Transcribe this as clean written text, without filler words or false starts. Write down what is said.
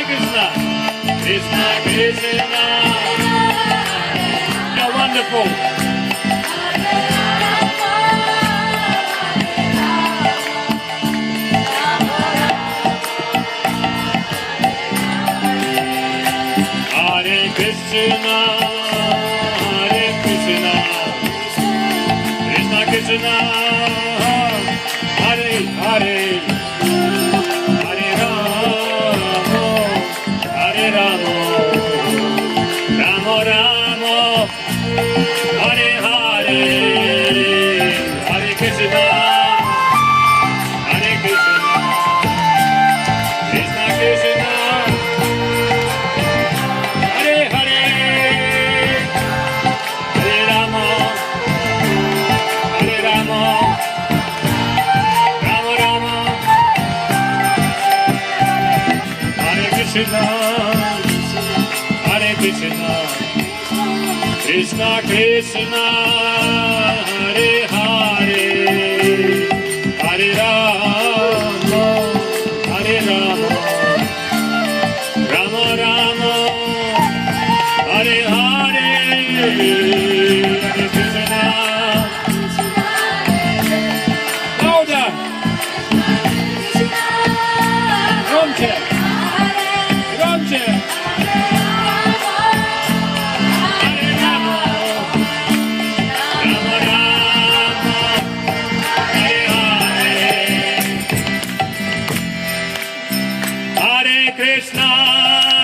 Krishna, Krishna Krishna. You're wonderful. Hare Krishna, Hare Krishna, Krishna Krishna, Hare Hare, Hare Rama, Hare Rama, Rama Rama, Hare Hare, Hare Krishna, Hare Krishna, Krishna Krishna. Hare Hare, Hare Rama, Hare Rama, Rama Rama, Hare Krishna, Hare Krishna, Krishna Krishna, Hare Hare, Hare Rama, Hare Rama, Rama Rama. Hare Hare, Hare Krishna. Louder. Ramche. Ramche. Hare Rama. Rama Rama. Hare Hare. Hare Krishna.